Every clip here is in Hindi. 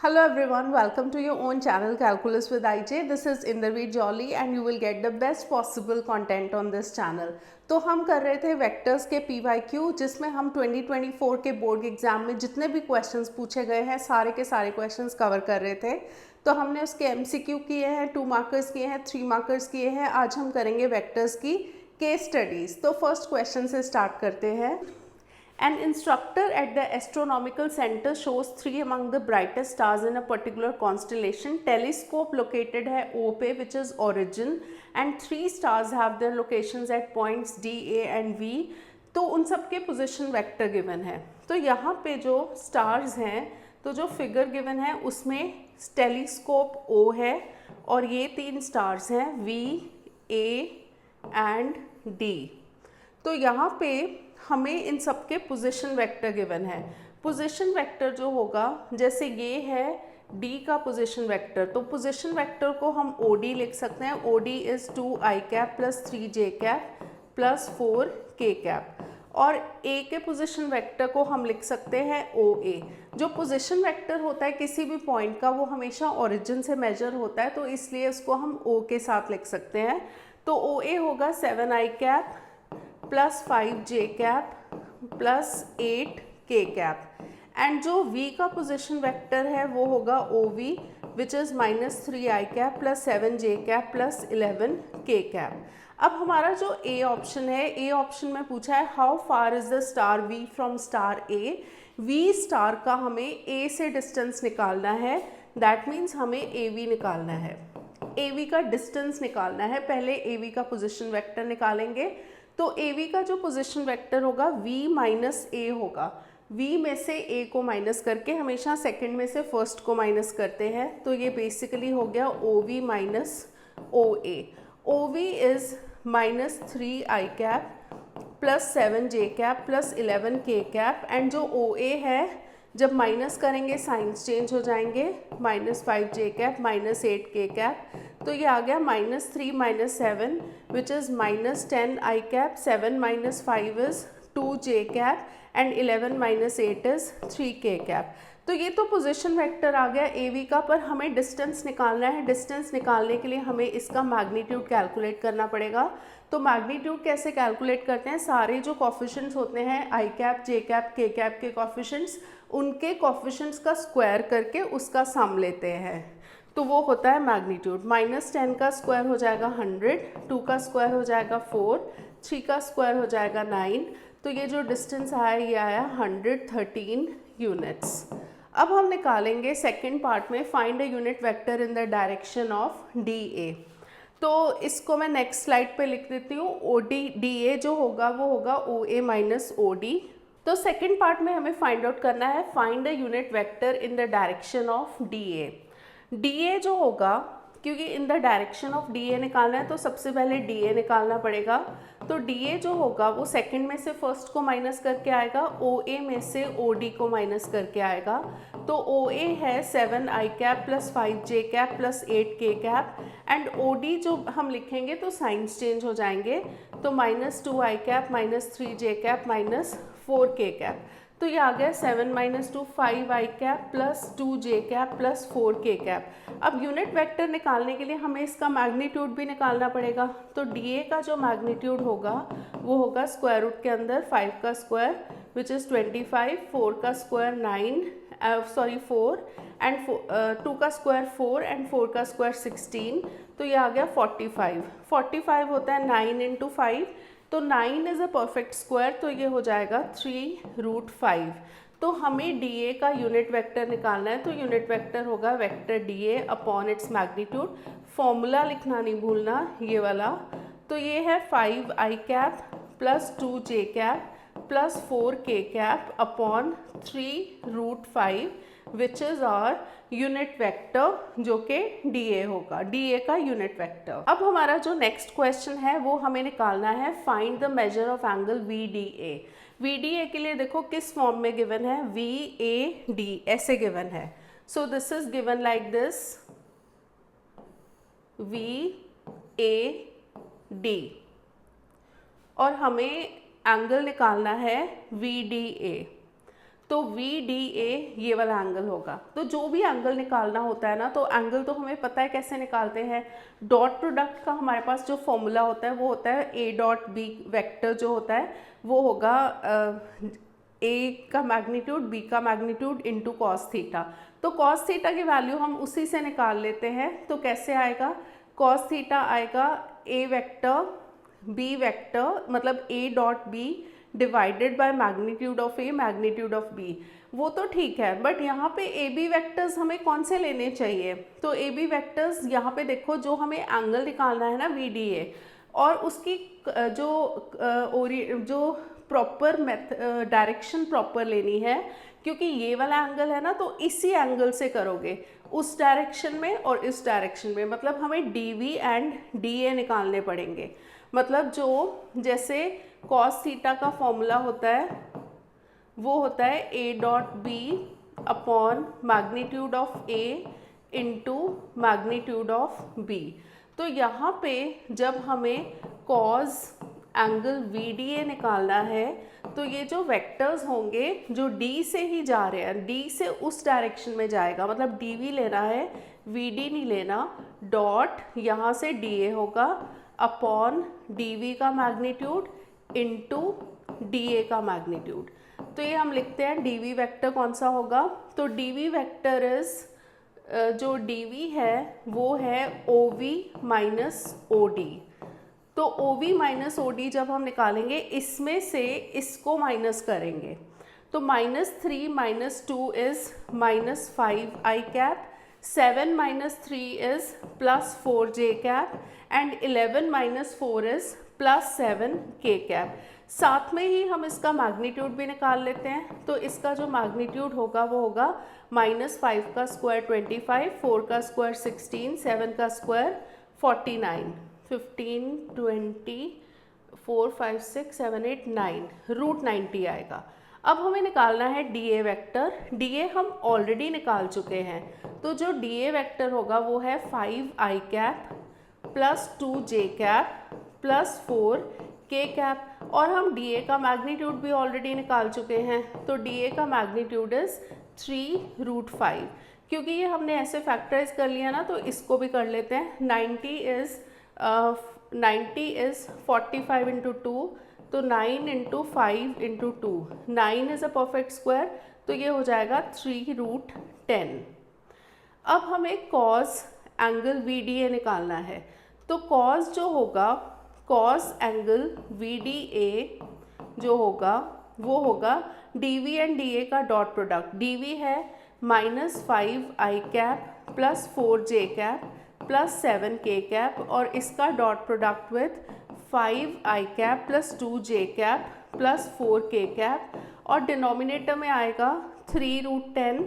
Hello everyone, welcome to your own channel Calculus with IJ. This is Inderveer Jolly and you will get the best possible content on this channel. तो हम कर रहे थे वेक्टर्स के PYQ जिसमें हम 2024 के बोर्ड एग्जाम में जितने भी क्वेश्चंस पूछे गए हैं सारे के सारे क्वेश्चंस कवर कर रहे थे। तो हमने उसके MCQ किए हैं, 2 मार्कर्स किए हैं, 3 मार्कर्स किए हैं। आज हम करेंगे वेक्टर्स की केस स्टडीज़। तो फर्स्ट क्वेश्चन से स्टार्ट करते हैं। An instructor at the astronomical center shows 3 among the brightest stars in a particular constellation. Telescope located है O पे which is origin and 3 stars have their locations at points D, A and V. तो उन सब के पोजिशन वेक्टर गिवन है। तो यहाँ पे जो स्टार्स हैं तो जो फिगर गिवन है उसमें टेलीस्कोप O है और ये 3 स्टार्स हैं V, A एंड D। तो यहाँ पे हमें इन सब के पोजिशन वेक्टर गिवन है। पोजिशन वेक्टर जो होगा जैसे ये है D का पोजिशन वेक्टर, तो पोजिशन वेक्टर को हम OD लिख सकते हैं। OD is 2i cap plus 3j cap plus 4k cap. और A के पोजिशन वेक्टर को हम लिख सकते हैं OA। जो पोजिशन वेक्टर होता है किसी भी पॉइंट का वो हमेशा ओरिजिन से मेजर होता है, तो इसलिए उसको हम O के साथ लिख सकते हैं। तो OA होगा 7i cap plus 5j cap plus 8k cap and जो V का पोजिशन वेक्टर है वो होगा OV which is minus 3i cap plus 7j cap plus 11k cap. अब हमारा जो A ऑप्शन है, A ऑप्शन में पूछा है how far is the star V from star A। V star का हमें A से डिस्टेंस निकालना है, दैट मीन्स हमें AV निकालना है। AV का डिस्टेंस निकालना है। पहले AV का पोजिशन वेक्टर निकालेंगे। तो AV का जो पोजीशन वेक्टर होगा V माइनस A होगा। V में से A को माइनस करके हमेशा सेकंड में से फर्स्ट को माइनस करते हैं, तो ये बेसिकली हो गया OV minus OA। OV is minus 3i cap plus 7j cap plus 11k cap and जो OA है जब माइनस करेंगे साइंस चेंज हो जाएंगे, minus 5j cap minus 8k cap. तो ये आ गया minus 3 minus 7 which is minus 10i cap, 7 minus 5 is 2j cap and 11 minus 8 is 3k cap. तो ये तो पोजीशन वेक्टर आ गया AV का, पर हमें डिस्टेंस निकालना है। डिस्टेंस निकालने के लिए हमें इसका मैग्नीट्यूड कैलकुलेट करना पड़ेगा। तो मैग्नीट्यूड कैसे कैलकुलेट करते हैं, सारे जो कॉफिशेंट्स होते हैं i cap, j cap, k cap के कॉफिशेंट्स, उनके कॉफिशेंट्स का स्क्वायर करके उसका सम लेते हैं, तो वो होता है मैग्नीट्यूड। माइनस 10 का स्क्वायर हो जाएगा 100, 2 का स्क्वायर हो जाएगा 4, 3 का स्क्वायर हो जाएगा 9। तो ये जो डिस्टेंस आया ये आया 113 यूनिट्स। अब हम निकालेंगे सेकेंड पार्ट में find a unit vector in the direction of DA। तो इसको मैं नेक्स्ट स्लाइड पे लिख देती हूँ। DA जो होगा वो होगा OA माइनस OD। तो सेकेंड पार्ट में हमें फाइंड आउट करना है find a unit vector in the direction of DA जो होगा, क्योंकि in the direction of DA निकालना है तो सबसे पहले DA निकालना पड़ेगा। तो DA जो होगा वो सेकंड में से फर्स्ट को माइनस करके आएगा, OA में से OD को माइनस करके आएगा। तो OA है 7i cap plus 5j cap plus 8k cap and OD जो हम लिखेंगे तो साइंस चेंज हो जाएंगे, तो minus 2i cap minus 3j cap minus 4k cap. तो ये आ गया 7 minus 2 5i cap plus 2j cap plus 4k cap. अब यूनिट वेक्टर निकालने के लिए हमें इसका मैग्नीट्यूड भी निकालना पड़ेगा। तो DA का जो मैग्नीट्यूड होगा वो होगा स्क्वायर रूट के अंदर 5 का स्क्वायर विच इज़ 25, 4 का स्क्वायर 4 एंड 2 का स्क्वायर 4 एंड 4 का स्क्वायर 16। तो ये आ गया 45 होता है 9 इंटू 5, तो 9 इज़ अ परफेक्ट स्क्वायर, तो ये हो जाएगा 3√5। तो हमें DA का यूनिट वेक्टर निकालना है, तो यूनिट वेक्टर होगा vector DA upon its magnitude. Formula लिखना नहीं भूलना ये वाला। तो ये है 5i cap plus 2j cap plus 4k cap upon 3√5 which is our unit vector जो कि DA होगा, DA का यूनिट वेक्टर। अब हमारा जो नेक्स्ट क्वेश्चन है वो हमें निकालना है find the measure of angle VDA। VDA के लिए देखो किस फॉर्म में गिवन है, VAD ऐसे गिवन है। So this is given like this VAD और हमें एंगल निकालना है VDA। तो वी डी ए ये वाला एंगल होगा। तो जो भी एंगल निकालना होता है ना, तो एंगल तो हमें पता है कैसे निकालते हैं। डॉट प्रोडक्ट का हमारे पास जो फॉर्मूला होता है वो होता है ए डॉट बी वेक्टर जो होता है वो होगा ए का मैग्नीट्यूड बी का मैग्नीट्यूड इंटू कॉस थीटा। तो कॉस थीटा की वैल्यू हम उसी से निकाल लेते हैं। तो कैसे आएगा, कॉस थीटा आएगा ए वेक्टर बी वेक्टर मतलब A dot B divided by magnitude of A magnitude of B. वो तो ठीक है, बट यहाँ पे ए बी वैक्टर्स हमें कौन से लेने चाहिए। तो ए बी वैक्टर्स यहाँ पे देखो, जो हमें एंगल निकालना है ना वी डी ए, और उसकी जो प्रॉपर डायरेक्शन प्रॉपर लेनी है, क्योंकि ये वाला एंगल है ना, तो इसी एंगल से करोगे उस डायरेक्शन में और इस डायरेक्शन में। मतलब हमें D V and D A निकालने पड़ेंगे। मतलब जो जैसे कॉस थीटा का फॉर्मूला होता है वो होता है A dot B upon magnitude of A into magnitude of B. तो यहाँ पे जब हमें cos angle V D A निकालना है, तो ये जो वेक्टर्स होंगे जो डी से ही जा रहे हैं, डी से उस डायरेक्शन में जाएगा, मतलब डी वी लेना है, वी डी नहीं लेना। डॉट यहाँ से डी ए होगा अपॉन डी वी का मैग्नीट्यूड इंटू डी ए का मैग्नीट्यूड। तो ये हम लिखते हैं डी वी वैक्टर कौन सा होगा। तो डी वी वैक्टर इज जो डी वी है वो है O V minus O D. तो O V minus O D जब हम निकालेंगे, इसमें से इसको माइनस करेंगे, तो -3 - 2 is -5 I cap, 7 - 3 is +4 J cap and 11 - 4 is +7 के कैप। साथ में ही हम इसका मैग्नीट्यूड भी निकाल लेते हैं। तो इसका जो मैग्नीट्यूड होगा वो होगा -5 का स्क्वायर 25, 4 का स्क्वायर 16, 7 का स्क्वायर 49, 15, 20, 4, 5, 6, 7, 8, 9, √90 आएगा। अब हमें निकालना है D A vector. D A हम ऑलरेडी निकाल चुके हैं। तो जो डी ए वैक्टर होगा वो है 5 आई कैप +2 जे कैप +4 के कैप, और हम डी ए का मैग्नीट्यूड भी ऑलरेडी निकाल चुके हैं। तो डी ए का मैग्नीट्यूड इज 3√5। क्योंकि ये हमने ऐसे फैक्टराइज कर लिया ना, तो इसको भी कर लेते हैं। 90 इज 45 इंटू 2, तो 9 into 5 into 2, 9 is a perfect square, तो ये हो जाएगा 3√10। अब हमें cos angle V D A निकालना है। तो कॉस जो होगा, cos angle V D A जो होगा वो होगा D V and D A का डॉट प्रोडक्ट। डी वी है -5 आई कैप +4 जे कैप +7 के कैप, और इसका dot product with 5 I cap +2 J cap +4 के कैप, और डिनोमिनेटर में आएगा 3√10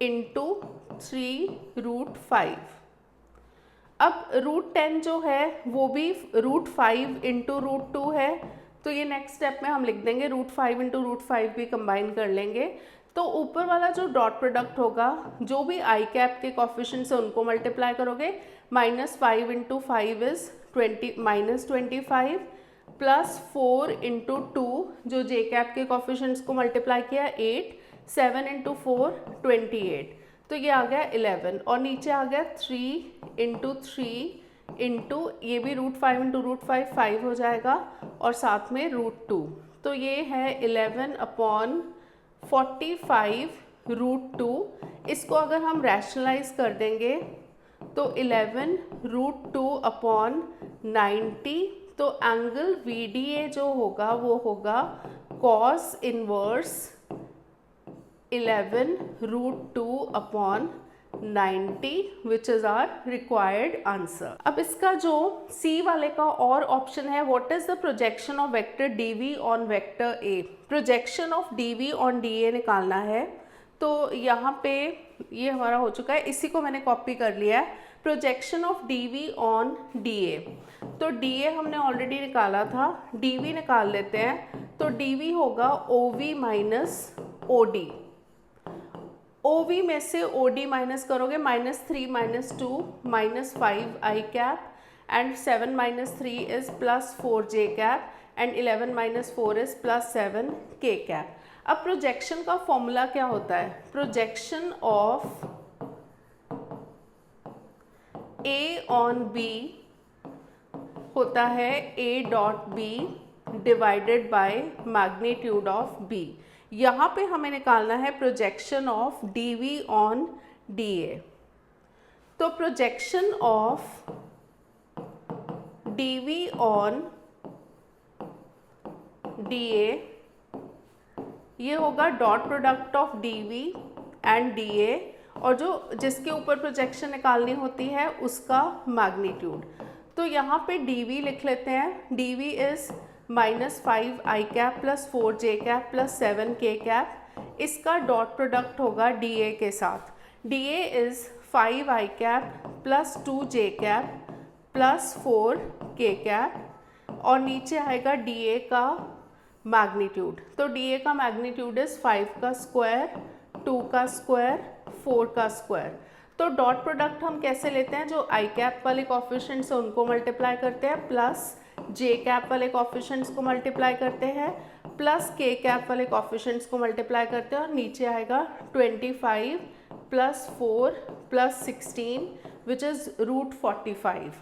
इंटू 3√5। अब √10 जो है वो भी √5 इंटू √2 है। तो ये नेक्स्ट स्टेप में हम लिख देंगे, √5 इंटू √5 भी कंबाइन कर लेंगे। तो ऊपर वाला जो डॉट प्रोडक्ट होगा, जो भी आई कैप के कॉफिशिएंट से उनको मल्टीप्लाई करोगे, -5 इंटू 5 इज -25 +4 इंटू 2 जो जे कैप के कॉफिशिएंट्स को मल्टीप्लाई किया 8, 7 इंटू 4 28, तो ये आ गया 11, और नीचे आ गया 3 इंटू 3 इंटू ये भी √5 इंटू √5 5 हो जाएगा, और साथ में √2, तो ये है 11/45 √2। इसको अगर हम रैशनलाइज कर देंगे तो 11√2/90। तो एंगल वी डी ए जो होगा वो होगा cos inverse 11√2/90 which is our required answer. अब इसका जो सी वाले का और ऑप्शन है, what is the projection of vector D V on vector A. Projection of D V on D A निकालना है। तो यहाँ पे ये हमारा हो चुका है, इसी को मैंने कॉपी कर लिया है। Projection of D V on D A, तो डी ए हमने ऑलरेडी निकाला था, डी वी निकाल लेते हैं। तो डी वी होगा O V minus O D. O V में से ओ डी माइनस करोगे, -3 - 2 -5 आई cap and 7 - 3 is +4 J cap and 11 minus 4 is +7 k cap. अब प्रोजेक्शन का फॉर्मूला क्या होता है? Projection of A on B होता है A dot B divided by magnitude of B। यहाँ पे हमें निकालना है projection of DV on DA। तो projection of DV on DA ये होगा dot product of DV and DA, और जो जिसके ऊपर प्रोजेक्शन निकालनी होती है उसका मैग्नीट्यूड। तो यहाँ पे DV लिख लेते हैं। DV is -5 i cap plus 4 j cap plus 7 k cap. इसका डॉट प्रोडक्ट होगा DA के साथ। DA is 5 i cap plus 2 j cap plus 4 k cap, और नीचे आएगा DA का मैग्नीट्यूड। तो DA का मैग्नीट्यूड इज़ 5 का स्क्वायर, 2 का स्क्वायर, 4 का स्क्वायर। तो डॉट प्रोडक्ट हम कैसे लेते हैं? जो आई कैप वाले कॉफिशेंट्स हैं उनको मल्टीप्लाई करते हैं, प्लस जे कैप वाले कॉफिशेंट्स को मल्टीप्लाई करते हैं, प्लस के कैप वाले कॉफिशेंट्स को मल्टीप्लाई करते हैं, और नीचे आएगा 25 प्लस 4 प्लस 16 विच इज़ √45।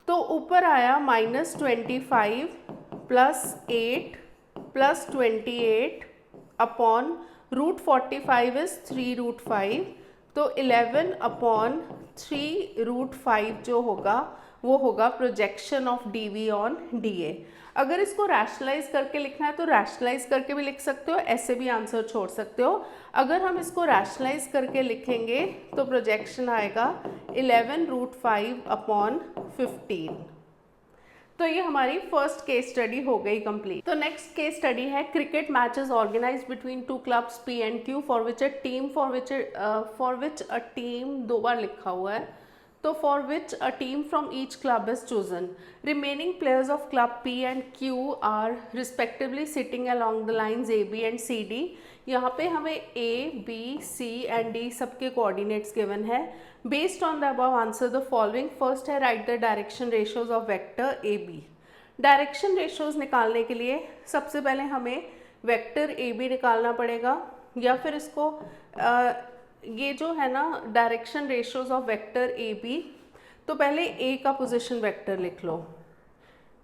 तो ऊपर आया -25 प्लस 8 प्लस 28 अपॉन √45 इज़ 3√5। तो 11 अपॉन 3√5 जो होगा वो होगा projection of DV on DA। अगर इसको रैशनलाइज करके लिखना है तो रैशनलाइज करके भी लिख सकते हो, ऐसे भी आंसर छोड़ सकते हो। अगर हम इसको रैशनलाइज करके लिखेंगे तो प्रोजेक्शन आएगा 11√5 अपॉन 15। तो ये हमारी फर्स्ट केस स्टडी हो गई कंप्लीट। तो नेक्स्ट केस स्टडी है cricket matches organized between two clubs P and Q for which a team, दो बार लिखा हुआ है, तो for which a team from each club is chosen. Remaining players of club P and Q are respectively sitting along the lines A, B and C, D। यहाँ पे हमें A, B, C and D सबके कोऑर्डिनेट्स गिवन है। Based on the above answer the following. First है right the direction ratios of vector AB। Direction ratios निकालने के लिए सबसे पहले हमें वेक्टर AB निकालना पड़ेगा, या फिर इसको ये जो है ना direction ratios of vector AB, तो पहले A का पोजीशन वेक्टर लिख लो,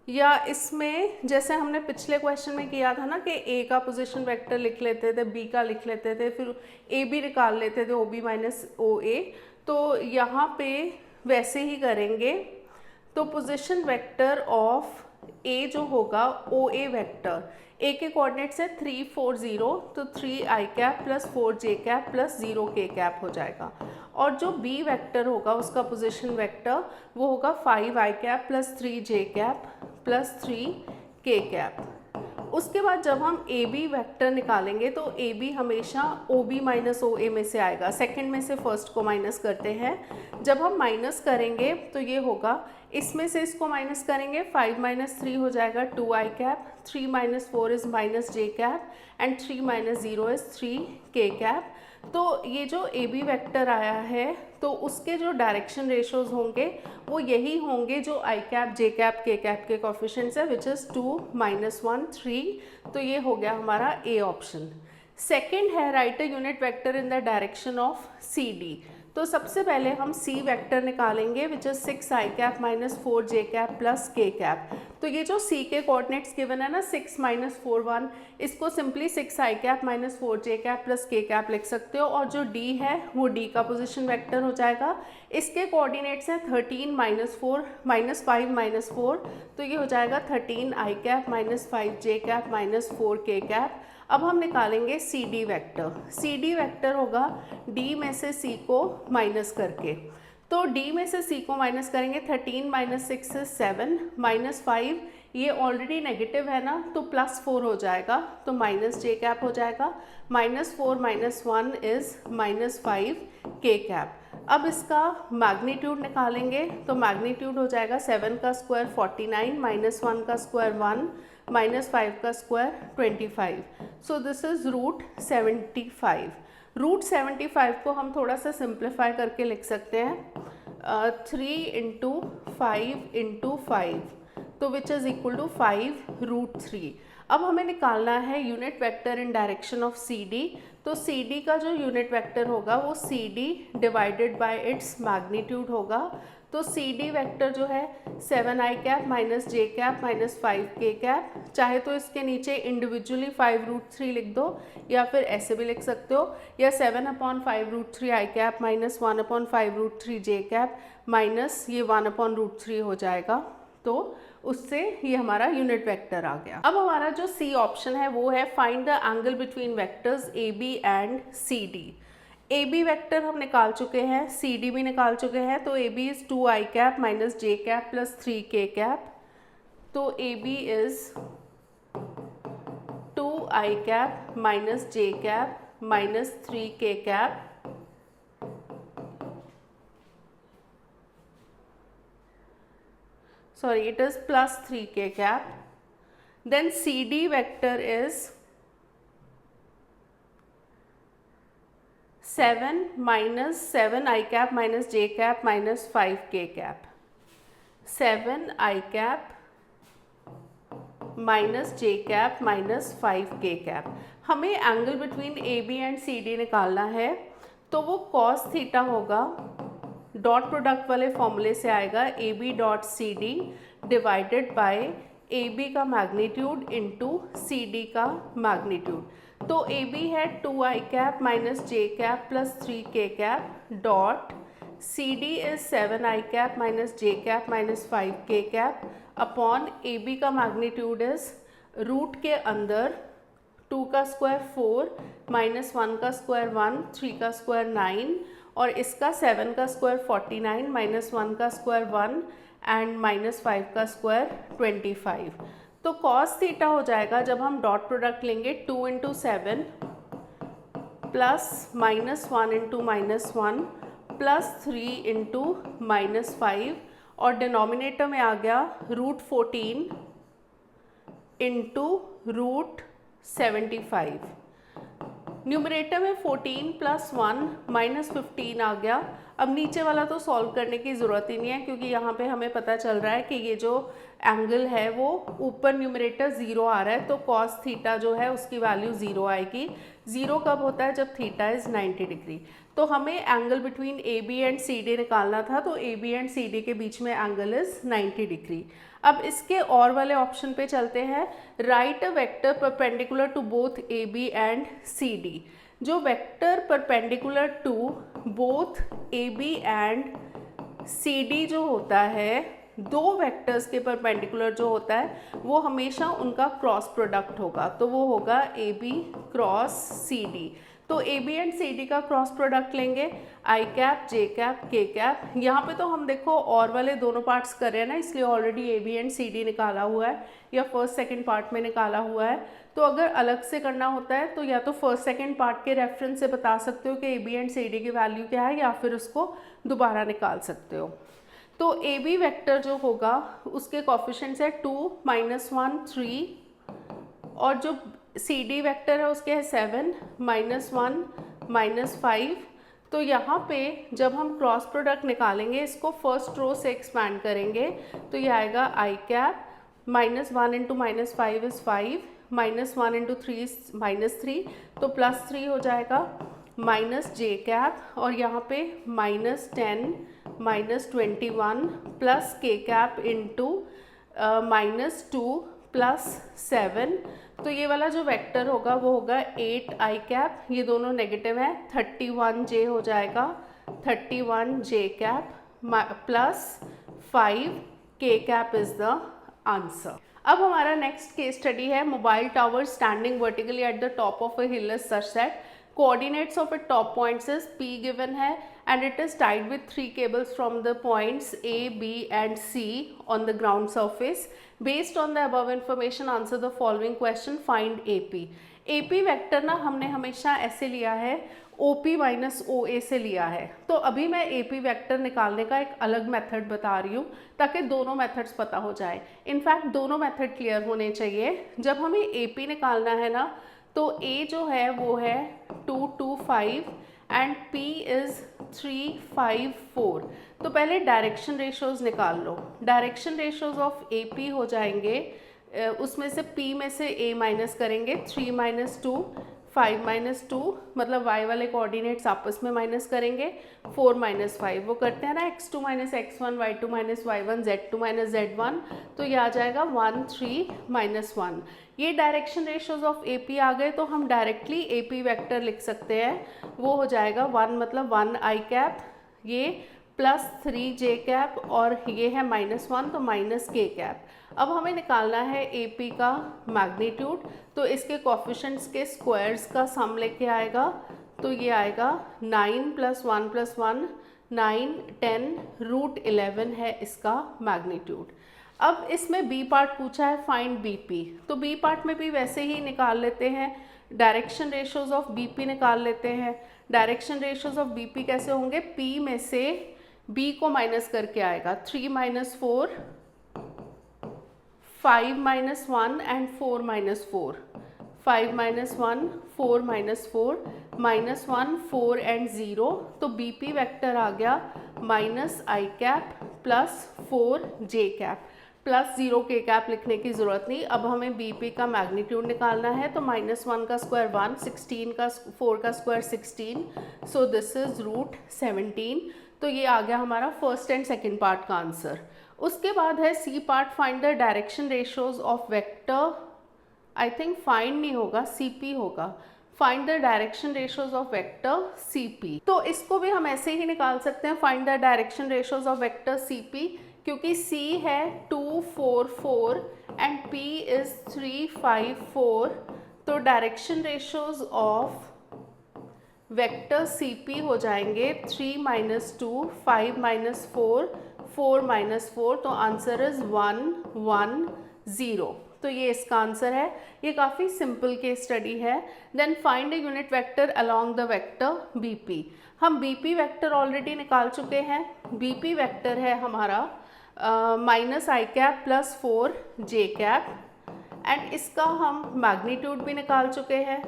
या इसमें जैसे हमने पिछले क्वेश्चन में किया था ना कि A का पोजीशन वेक्टर लिख लेते थे, B का लिख लेते थे, फिर AB निकाल लेते थे OB माइनस OA। तो यहाँ पे वैसे ही करेंगे। तो पोजीशन वेक्टर ऑफ A जो होगा OA वेक्टर, A के कोऑर्डिनेट्स है 3, 4, 0, तो 3 i cap plus 4 j cap plus 0 k cap हो जाएगा। और जो B वेक्टर होगा उसका पोजीशन वेक्टर वो होगा 5 i cap plus 3 j cap plus 3 k cap. उसके बाद जब हम AB वेक्टर निकालेंगे तो AB हमेशा OB माइनस OA में से आएगा, सेकंड में से फर्स्ट को माइनस करते हैं। जब हम माइनस करेंगे तो ये होगा, इसमें से इसको माइनस करेंगे, 5 माइनस 3 हो जाएगा 2 i cap, 3 minus 4 is minus j cap and 3 minus 0 is 3 k cap. तो ये जो AB वेक्टर आया है तो उसके जो डायरेक्शन रेशियोज होंगे वो यही होंगे जो i cap, j cap, k cap के कोफिशिएंट्स है, विच इज़ 2, -1, 3। तो ये हो गया हमारा A ऑप्शन। सेकेंड है right a unit vector in the direction of CD। तो सबसे पहले हम C वेक्टर निकालेंगे which is 6 i cap minus 4 j cap plus k cap. तो ये जो C के कोऑर्डिनेट्स गिवन है ना 6 माइनस 4 1, इसको simply 6 i cap minus 4 j cap plus k cap लिख सकते हो, और जो D है वो D का पोजीशन वेक्टर हो जाएगा। इसके कोऑर्डिनेट्स हैं 13 माइनस 4 माइनस 5 माइनस 4, तो ये हो जाएगा 13 i cap minus 5 j cap minus 4 k cap. अब हम निकालेंगे CD वेक्टर। CD वेक्टर होगा D में से C को माइनस करके, तो D में से C को माइनस करेंगे, 13 माइनस 6 is 7, माइनस 5 ये ऑलरेडी नेगेटिव है ना तो प्लस 4 हो जाएगा, तो माइनस j कैप हो जाएगा, -4 माइनस 1 इज़ -5 k कैप। अब इसका मैग्नीट्यूड निकालेंगे तो मैग्नीट्यूड हो जाएगा 7 का स्क्वायर 49, माइनस 1 का स्क्वायर 1, माइनस 5 का स्क्वायर 25। So this is √75। √75 को हम थोड़ा सा सिंप्लीफाई करके लिख सकते हैं 3 × 5 × 5, तो विच इज़ इक्वल टू 5√3। अब हमें निकालना है unit vector in direction of C D. तो सी डी का जो यूनिट वेक्टर होगा वो C D divided by its magnitude होगा। तो सी डी वेक्टर जो है 7i cap minus J cap minus 5k cap, चाहे तो इसके नीचे इंडिविजुअली 5√3 लिख दो या फिर ऐसे भी लिख सकते हो, या 7/5√3 i cap minus 1/5√3 J cap minus ये 1/√3 हो जाएगा। तो उससे ये हमारा यूनिट वेक्टर आ गया। अब हमारा जो सी ऑप्शन है वो है find the angle between vectors A B and C D. A B vector हम निकाल चुके हैं, सी डी भी निकाल चुके हैं। तो A B is 2i cap minus J cap plus 3k cap. तो A B is 2i cap minus J cap minus 3k cap sorry it is plus 3k cap. Then CD vector is 7 minus 7i cap minus j cap minus 5k cap, 7i cap minus J cap minus 5k cap. हमें angle between A B and C D निकालना है, तो वो कॉस थीटा होगा, डॉट प्रोडक्ट वाले फॉर्मूले से आएगा A B dot C D divided by A B का मैग्नीट्यूड इंटू सी डी का मैग्नीट्यूड। तो ए बी है 2i cap minus J cap plus 3k cap dot C D is 7i cap minus J cap minus 5k cap upon A B का मैग्नीट्यूड इज रूट के अंदर 2 का स्क्वायर 4 माइनस 1 का स्क्वायर 1 3 का स्क्वायर 9 और इसका 7 का स्क्वायर 49 माइनस 1 का स्क्वायर 1 एंड माइनस 5 का स्क्वायर 25। तो कॉस थीटा हो जाएगा जब हम डॉट प्रोडक्ट लेंगे 2 into 7 plus minus 1 into minus 1 plus 3 into minus 5 और डिनोमिनेटर में आ गया रूट 14 इंटू रूट 75। न्यूमरेटर में 14 प्लस 1 माइनस 15 आ गया। अब नीचे वाला तो सॉल्व करने की ज़रूरत ही नहीं है क्योंकि यहाँ पे हमें पता चल रहा है कि ये जो एंगल है वो ऊपर न्यूमरेटर 0 आ रहा है, तो कॉस थीटा जो है उसकी वैल्यू 0 आएगी। 0 कब होता है? जब थीटा इज़ 90 डिग्री। तो हमें angle between A B and C D निकालना था, तो A B and C D के बीच में एंगल इज़ 90 डिग्री। अब इसके और वाले ऑप्शन पे चलते हैं। Right a vector perpendicular to both A B and C D. जो vector perpendicular to both A B and C D जो होता है, दो वेक्टर्स के परपेंडिकुलर जो होता है वो हमेशा उनका क्रॉस प्रोडक्ट होगा, तो वो होगा A B cross C D. तो A B and C D का क्रॉस प्रोडक्ट लेंगे, I cap J cap K cap. यहाँ पे तो हम देखो और वाले दोनों पार्ट्स कर रहे हैं ना, इसलिए already A B and C D निकाला हुआ है या फर्स्ट सेकंड पार्ट में निकाला हुआ है। तो अगर अलग से करना होता है तो या तो फर्स्ट सेकंड पार्ट के रेफरेंस से बता सकते हो कि A B and C D की वैल्यू क्या है, या फिर उसको दोबारा निकाल सकते हो। तो ए बी वेक्टर जो होगा उसके कोफिशिएंट्स है 2 -1 3 और जो सी डी वेक्टर है उसके है 7 -1 -5। तो यहाँ पे जब हम क्रॉस प्रोडक्ट निकालेंगे इसको फर्स्ट रो से एक्सपैंड करेंगे तो ये आएगा आई कैप -1 इंटू -5 इज़ 5 -1 इंटू 3 -3 तो +3 हो जाएगा माइनस जे कैप और यहाँ पे -10 -21 प्लस के कैप इंटू -2 प्लस 7। तो ये वाला जो वेक्टर होगा वो होगा 8 आई कैप, ये दोनों नेगेटिव है, 31 जे हो जाएगा, 31 जे कैप प्लस 5 के कैप इज द आंसर। अब हमारा नेक्स्ट केस स्टडी है mobile tower standing vertically at the top of a hill is such that coordinates of its top points is P given है and it is tied with 3 cables from the points A, B and C on the ground surface. Based on the above information answer the following question, find AP. AP vector ना हमने हमेशा ऐसे लिया है, OP माइनस OA से लिया है। तो अभी मैं AP वेक्टर निकालने का एक अलग मेथड बता रही हूँ ताकि दोनों मेथड्स पता हो जाए। इनफैक्ट दोनों मेथड क्लियर होने चाहिए। जब हमें AP निकालना है ना तो A जो है वो है 2 2 5 एंड P इज़ 3, 5, 4। तो पहले डायरेक्शन रेशोज़ निकाल लो। डायरेक्शन रेशोज़ ऑफ AP हो जाएंगे, उसमें से P में से A माइनस करेंगे, 3 - 2, 5 - 2, मतलब y वाले कोऑर्डिनेट्स आपस में माइनस करेंगे, 4 - 5 वो करते हैं ना, x2 - x1, y2 - y1, z2 - z1, तो ये आ जाएगा 1, 3, -1। ये डायरेक्शन रेशोज़ ऑफ AP आ गए, तो हम डायरेक्टली AP वेक्टर लिख सकते हैं। वो हो जाएगा 1 मतलब 1 i कैप, ये +3 j कैप, और ये है -1 तो -k कैप। अब हमें निकालना है AP का मैग्नीट्यूड, तो इसके कोफिशिएंट्स के स्क्वायर्स का सम लेके आएगा, तो ये आएगा 9 + 1 + 1, 9, 10, √11 है इसका मैग्नीट्यूड। अब इसमें B पार्ट पूछा है, फाइंड BP, तो B पार्ट में भी वैसे ही निकाल लेते हैं, डायरेक्शन रेशोज़ ऑफ BP निकाल लेते हैं। डायरेक्शन रेशोज़ ऑफ BP कैसे होंगे, P में से B को माइनस करके आएगा, 3 - 4, 5 - 1 एंड 4 - 4, 5 - 1, 4 - 4, -1, 4 एंड 0, तो BP वेक्टर आ गया -i cap +4 j cap, +0 k cap लिखने की ज़रूरत नहीं। अब हमें BP का मैग्नीट्यूड निकालना है, तो -1 का स्क्वायर 1, 16 का 4 का स्क्वायर 16, सो दिस इज़ √17। तो ये आ गया हमारा फर्स्ट एंड सेकेंड पार्ट का आंसर। उसके बाद है C part, find the direction ratios of vector, I think find नहीं होगा, CP होगा, find the direction ratios of vector CP। तो इसको भी हम ऐसे ही निकाल सकते हैं, find the direction ratios of vector CP, क्योंकि C है 2, 4, 4 एंड P इज़ 3, 5, 4, तो direction ratios of vector CP हो जाएंगे 3 - 2, 5 - 4, 4 - 4, तो आंसर इज़ 1, 1, 0। तो ये इसका आंसर है। ये काफ़ी सिंपल केस स्टडी है। Then find a unit vector along the vector BP। हम BP वेक्टर ऑलरेडी निकाल चुके हैं। BP वेक्टर है हमारा -i cap +4 j cap, and इसका हम मैग्नीट्यूड भी निकाल चुके हैं।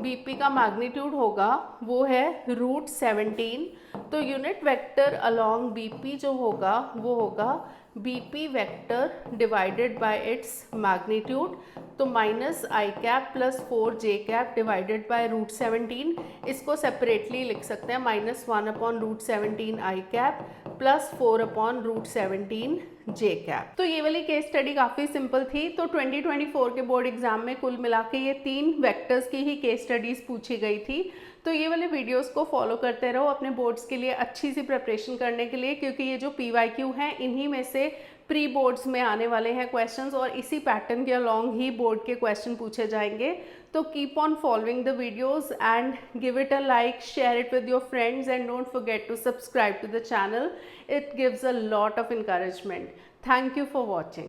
BP का मैग्नीट्यूड होगा, वो है √17, तो यूनिट वेक्टर अलोंग BP जो होगा वो होगा BP vector divided by its magnitude, तो -i cap +4 j cap divided by √17। इसको सेपरेटली लिख सकते हैं, -1/√17 i कैप +4/√17 j कैप। तो ये वाली केस स्टडी काफ़ी सिंपल थी। तो 2024 के बोर्ड एग्जाम में कुल मिला के ये 3 वेक्टर्स की ही केस स्टडीज़ पूछी गई थी। तो ये वाले वीडियोस को फॉलो करते रहो अपने बोर्ड्स के लिए अच्छी सी प्रिपरेशन करने के लिए, क्योंकि ये जो PYQ हैं इन्हीं में से प्री बोर्ड्स में आने वाले हैं क्वेश्चंस, और इसी पैटर्न के अलॉन्ग ही बोर्ड के क्वेश्चन पूछे जाएंगे। तो keep on following the videos and give it a like, share it with your friends and don't forget to subscribe to the channel. It gives a lot of encouragement. Thank you for watching.